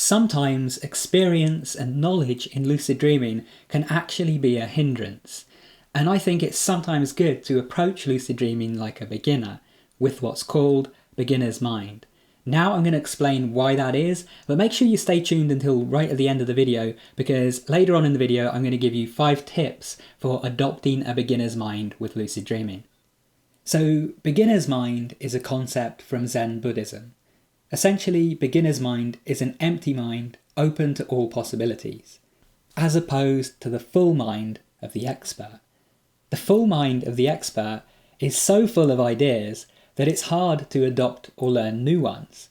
Sometimes experience and knowledge in lucid dreaming can actually be a hindrance. And I think it's sometimes good to approach lucid dreaming like a beginner, with what's called beginner's mind. Now I'm going to explain why that is, but make sure you stay tuned until right at the end of the video, because later on in the video I'm going to give you 5 tips for adopting a beginner's mind with lucid dreaming. So, beginner's mind is a concept from Zen Buddhism. Essentially, beginner's mind is an empty mind open to all possibilities, as opposed to the full mind of the expert. The full mind of the expert is so full of ideas that it's hard to adopt or learn new ones.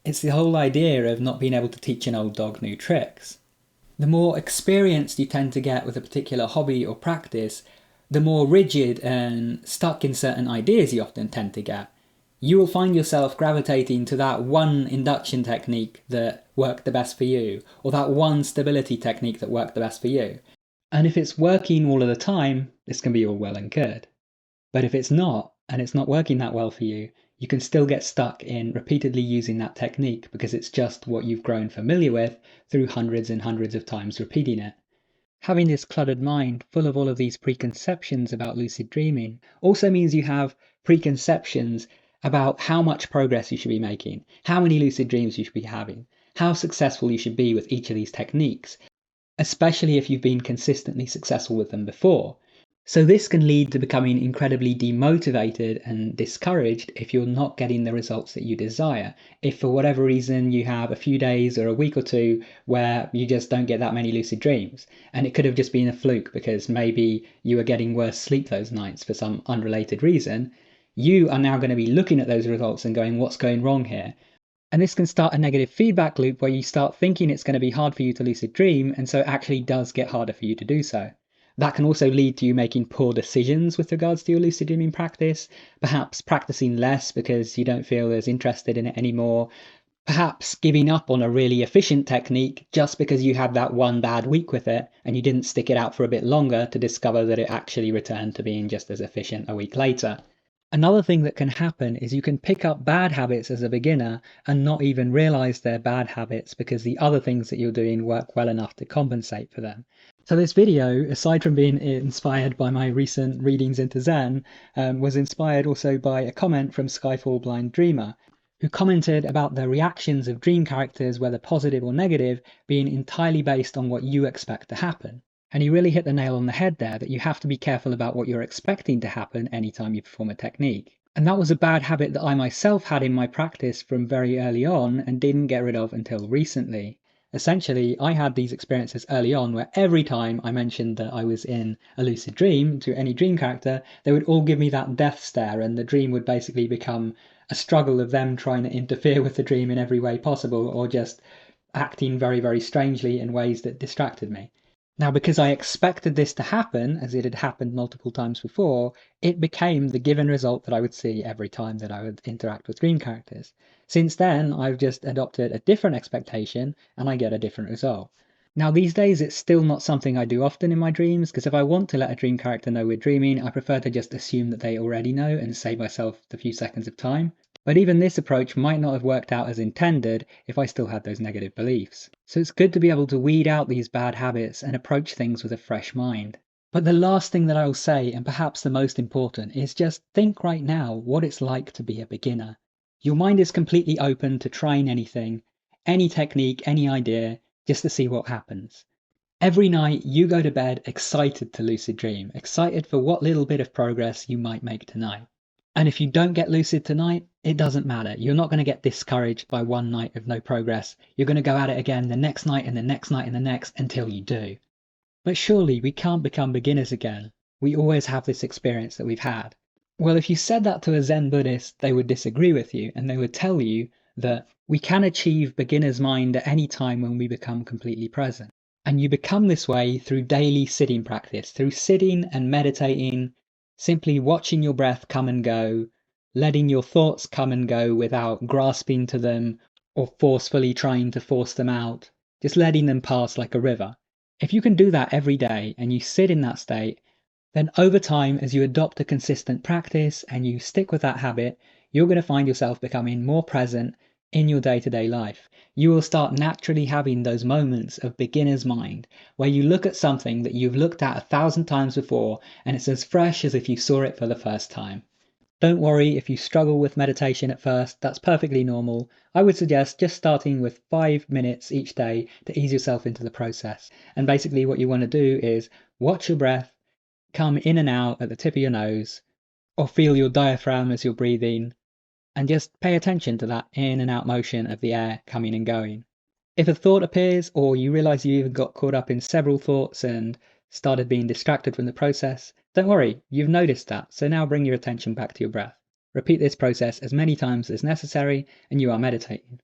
It's the whole idea of not being able to teach an old dog new tricks. The more experienced you tend to get with a particular hobby or practice, the more rigid and stuck in certain ideas you often tend to get. You will find yourself gravitating to that one induction technique that worked the best for you, or that one stability technique that worked the best for you. And if it's working all of the time, this can be all well and good. But if it's not, and it's not working that well for you, you can still get stuck in repeatedly using that technique because it's just what you've grown familiar with through hundreds and hundreds of times repeating it. Having this cluttered mind full of all of these preconceptions about lucid dreaming also means you have preconceptions about how much progress you should be making, how many lucid dreams you should be having, how successful you should be with each of these techniques, especially if you've been consistently successful with them before. So this can lead to becoming incredibly demotivated and discouraged if you're not getting the results that you desire. If for whatever reason you have a few days or a week or two where you just don't get that many lucid dreams, and it could have just been a fluke because maybe you were getting worse sleep those nights for some unrelated reason, you are now going to be looking at those results and going, what's going wrong here? And this can start a negative feedback loop where you start thinking it's going to be hard for you to lucid dream, and so it actually does get harder for you to do so. That can also lead to you making poor decisions with regards to your lucid dreaming practice, perhaps practicing less because you don't feel as interested in it anymore, perhaps giving up on a really efficient technique just because you had that one bad week with it and you didn't stick it out for a bit longer to discover that it actually returned to being just as efficient a week later. Another thing that can happen is you can pick up bad habits as a beginner and not even realize they're bad habits because the other things that you're doing work well enough to compensate for them. So this video, aside from being inspired by my recent readings into Zen, was inspired also by a comment from Skyfall Blind Dreamer, who commented about the reactions of dream characters, whether positive or negative, being entirely based on what you expect to happen. And he really hit the nail on the head there, that you have to be careful about what you're expecting to happen anytime you perform a technique. And that was a bad habit that I myself had in my practice from very early on and didn't get rid of until recently. Essentially, I had these experiences early on where every time I mentioned that I was in a lucid dream to any dream character, they would all give me that death stare, and the dream would basically become a struggle of them trying to interfere with the dream in every way possible, or just acting very, very strangely in ways that distracted me. Now, because I expected this to happen, as it had happened multiple times before, it became the given result that I would see every time that I would interact with dream characters. Since then, I've just adopted a different expectation and I get a different result. Now, these days, it's still not something I do often in my dreams, because if I want to let a dream character know we're dreaming, I prefer to just assume that they already know and save myself the few seconds of time. But even this approach might not have worked out as intended if I still had those negative beliefs. So it's good to be able to weed out these bad habits and approach things with a fresh mind. But the last thing that I will say, and perhaps the most important, is just think right now what it's like to be a beginner. Your mind is completely open to trying anything, any technique, any idea, just to see what happens. Every night you go to bed excited to lucid dream, excited for what little bit of progress you might make tonight. And if you don't get lucid tonight, it doesn't matter. You're not going to get discouraged by one night of no progress. You're going to go at it again the next night and the next night and the next until you do. But surely we can't become beginners again. We always have this experience that we've had. Well, if you said that to a Zen Buddhist, they would disagree with you and they would tell you that we can achieve beginner's mind at any time when we become completely present. And you become this way through daily sitting practice, through sitting and meditating, simply watching your breath come and go, letting your thoughts come and go without grasping to them or forcefully trying to force them out, just letting them pass like a river. If you can do that every day and you sit in that state, then over time, as you adopt a consistent practice and you stick with that habit, you're going to find yourself becoming more present, in your day-to-day life. You will start naturally having those moments of beginner's mind where you look at something that you've looked at 1,000 times before and it's as fresh as if you saw it for the first time. Don't worry if you struggle with meditation at first, that's perfectly normal. I would suggest just starting with 5 minutes each day to ease yourself into the process. And basically what you want to do is watch your breath come in and out at the tip of your nose, or feel your diaphragm as you're breathing, and just pay attention to that in and out motion of the air coming and going. If a thought appears, or you realize you even got caught up in several thoughts and started being distracted from the process, don't worry, you've noticed that, so now bring your attention back to your breath. Repeat this process as many times as necessary, and you are meditating.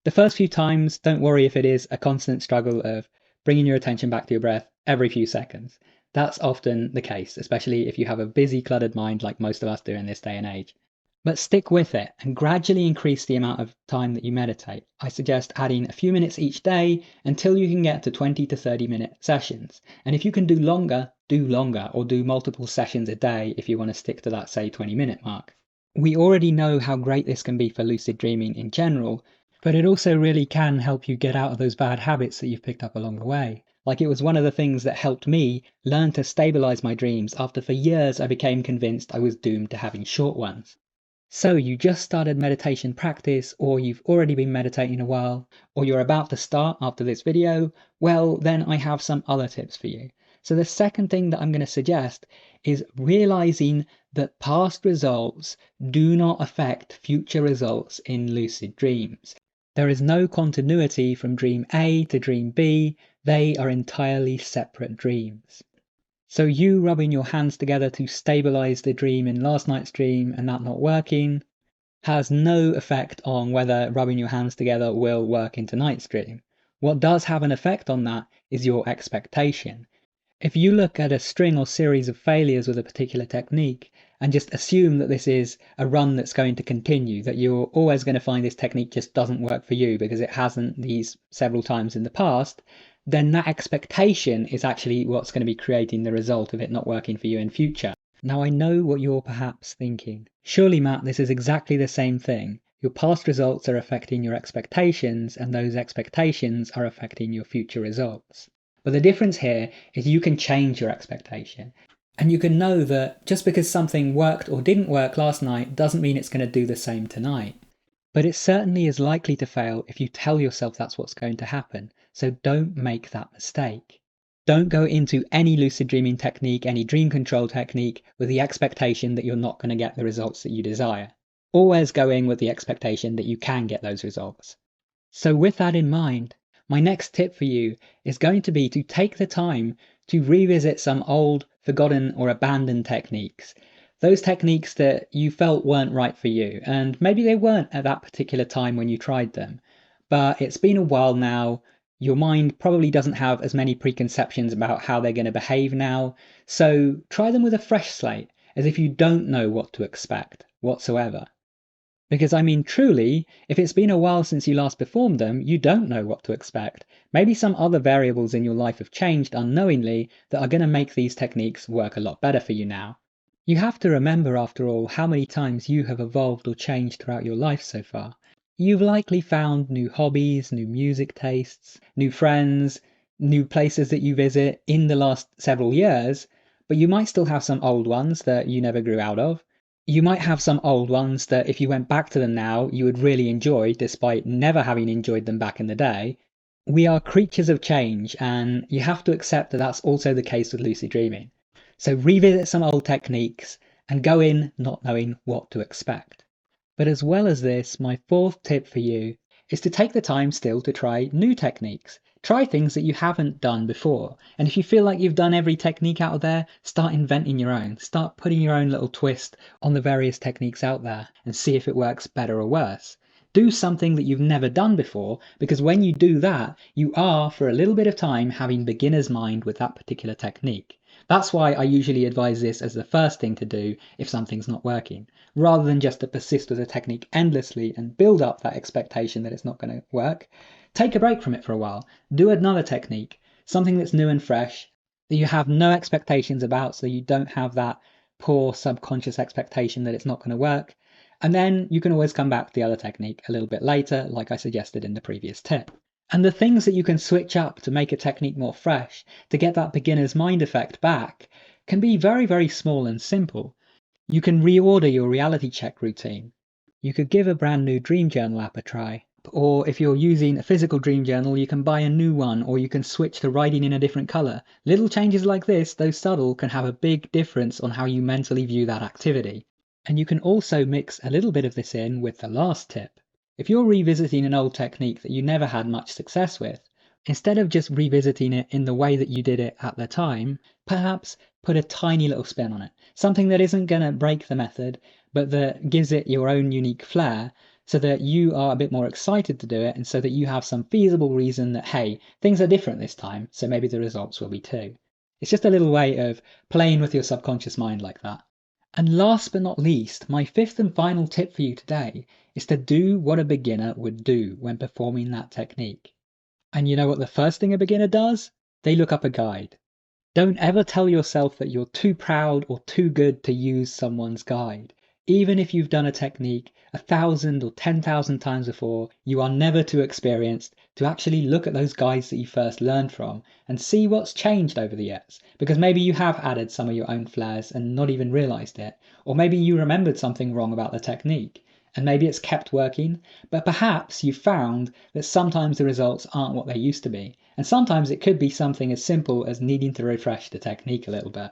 The first few times, don't worry if it is a constant struggle of bringing your attention back to your breath every few seconds. That's often the case, especially if you have a busy, cluttered mind like most of us do in this day and age. But stick with it and gradually increase the amount of time that you meditate. I suggest adding a few minutes each day until you can get to 20 to 30-minute sessions. And if you can do longer, or do multiple sessions a day if you want to stick to that, say, 20-minute mark. We already know how great this can be for lucid dreaming in general, but it also really can help you get out of those bad habits that you've picked up along the way. Like it was one of the things that helped me learn to stabilize my dreams after for years I became convinced I was doomed to having short ones. So you just started meditation practice, or you've already been meditating a while, or you're about to start after this video, well, then I have some other tips for you. So the second thing that I'm going to suggest is realizing that past results do not affect future results in lucid dreams. There is no continuity from dream A to dream B. They are entirely separate dreams. So you rubbing your hands together to stabilize the dream in last night's dream and that not working has no effect on whether rubbing your hands together will work in tonight's dream. What does have an effect on that is your expectation. If you look at a string or series of failures with a particular technique and just assume that this is a run that's going to continue, that you're always going to find this technique just doesn't work for you because it hasn't these several times in the past, then that expectation is actually what's going to be creating the result of it not working for you in future. Now I know what you're perhaps thinking. Surely, Matt, this is exactly the same thing. Your past results are affecting your expectations, and those expectations are affecting your future results. But the difference here is you can change your expectation. And you can know that just because something worked or didn't work last night doesn't mean it's going to do the same tonight. But it certainly is likely to fail if you tell yourself that's what's going to happen. So don't make that mistake. Don't go into any lucid dreaming technique, any dream control technique, with the expectation that you're not going to get the results that you desire. Always go in with the expectation that you can get those results. So with that in mind, my next tip for you is going to be to take the time to revisit some old, forgotten or abandoned techniques. Those techniques that you felt weren't right for you, and maybe they weren't at that particular time when you tried them. But it's been a while now, your mind probably doesn't have as many preconceptions about how they're going to behave now, so try them with a fresh slate, as if you don't know what to expect whatsoever. Because I mean, truly, if it's been a while since you last performed them, you don't know what to expect. Maybe some other variables in your life have changed unknowingly that are going to make these techniques work a lot better for you now. You have to remember, after all, how many times you have evolved or changed throughout your life so far. You've likely found new hobbies, new music tastes, new friends, new places that you visit in the last several years, but you might still have some old ones that you never grew out of. You might have some old ones that if you went back to them now, you would really enjoy, despite never having enjoyed them back in the day. We are creatures of change, and you have to accept that that's also the case with lucid dreaming. So revisit some old techniques and go in not knowing what to expect. But as well as this, my fourth tip for you is to take the time still to try new techniques. Try things that you haven't done before. And if you feel like you've done every technique out there, start inventing your own. Start putting your own little twist on the various techniques out there and see if it works better or worse. Do something that you've never done before, because when you do that, you are, for a little bit of time, having beginner's mind with that particular technique. That's why I usually advise this as the first thing to do if something's not working, rather than just to persist with a technique endlessly and build up that expectation that it's not going to work. Take a break from it for a while. Do another technique, something that's new and fresh, that you have no expectations about, so you don't have that poor subconscious expectation that it's not going to work. And then you can always come back to the other technique a little bit later, like I suggested in the previous tip. And the things that you can switch up to make a technique more fresh, to get that beginner's mind effect back, can be very, very small and simple. You can reorder your reality check routine. You could give a brand new dream journal app a try. Or if you're using a physical dream journal, you can buy a new one, or you can switch to writing in a different color. Little changes like this, though subtle, can have a big difference on how you mentally view that activity. And you can also mix a little bit of this in with the last tip. If you're revisiting an old technique that you never had much success with, instead of just revisiting it in the way that you did it at the time, perhaps put a tiny little spin on it. Something that isn't going to break the method, but that gives it your own unique flair, so that you are a bit more excited to do it, and so that you have some feasible reason that, hey, things are different this time, so maybe the results will be too. It's just a little way of playing with your subconscious mind like that. And last but not least, my fifth and final tip for you today is to do what a beginner would do when performing that technique. And you know what the first thing a beginner does? They look up a guide. Don't ever tell yourself that you're too proud or too good to use someone's guide. Even if you've done a technique 1,000 or 10,000 times before, you are never too experienced to actually look at those guides that you first learned from and see what's changed over the years. Because maybe you have added some of your own flares and not even realized it. Or maybe you remembered something wrong about the technique. And maybe it's kept working, but perhaps you found that sometimes the results aren't what they used to be. And sometimes it could be something as simple as needing to refresh the technique a little bit.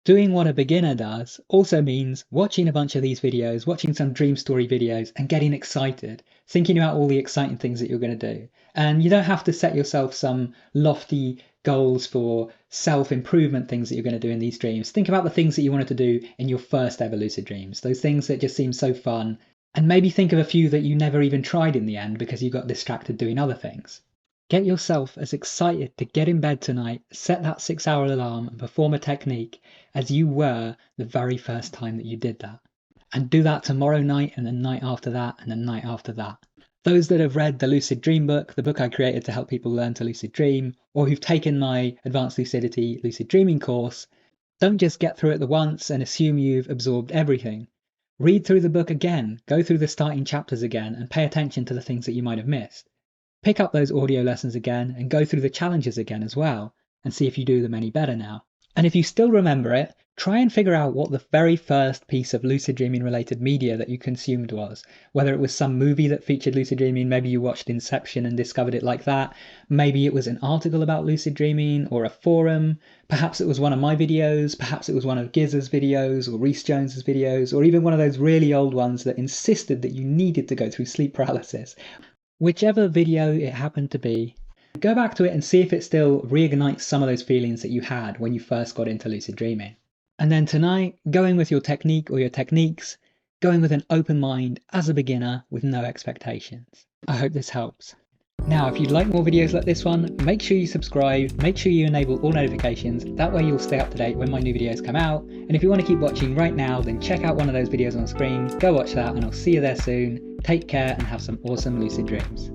Doing what a beginner does also means watching a bunch of these videos, watching some dream story videos and getting excited, thinking about all the exciting things that you're going to do. And you don't have to set yourself some lofty goals for self-improvement things that you're going to do in these dreams. Think about the things that you wanted to do in your first ever lucid dreams, those things that just seem so fun. And maybe think of a few that you never even tried in the end because you got distracted doing other things. Get yourself as excited to get in bed tonight, set that 6-hour alarm and perform a technique as you were the very first time that you did that. And do that tomorrow night and the night after that and the night after that. Those that have read the Lucid Dream book, the book I created to help people learn to lucid dream, or who've taken my Advanced Lucidity Lucid Dreaming course, don't just get through it the once and assume you've absorbed everything. Read through the book again, go through the starting chapters again and pay attention to the things that you might have missed. Pick up those audio lessons again and go through the challenges again as well, and see if you do them any better now. And if you still remember it, try and figure out what the very first piece of lucid dreaming related media that you consumed was. Whether it was some movie that featured lucid dreaming, maybe you watched Inception and discovered it like that. Maybe it was an article about lucid dreaming or a forum. Perhaps it was one of my videos, perhaps it was one of Giz's videos or Rhys Jones's videos, or even one of those really old ones that insisted that you needed to go through sleep paralysis. Whichever video it happened to be, go back to it and see if it still reignites some of those feelings that you had when you first got into lucid dreaming. And then tonight, going with your technique or your techniques, going with an open mind as a beginner with no expectations. I hope this helps. Now, if you'd like more videos like this one, make sure you subscribe, make sure you enable all notifications, that way you'll stay up to date when my new videos come out. And if you want to keep watching right now, then check out one of those videos on screen, go watch that, and I'll see you there soon. Take care and have some awesome lucid dreams.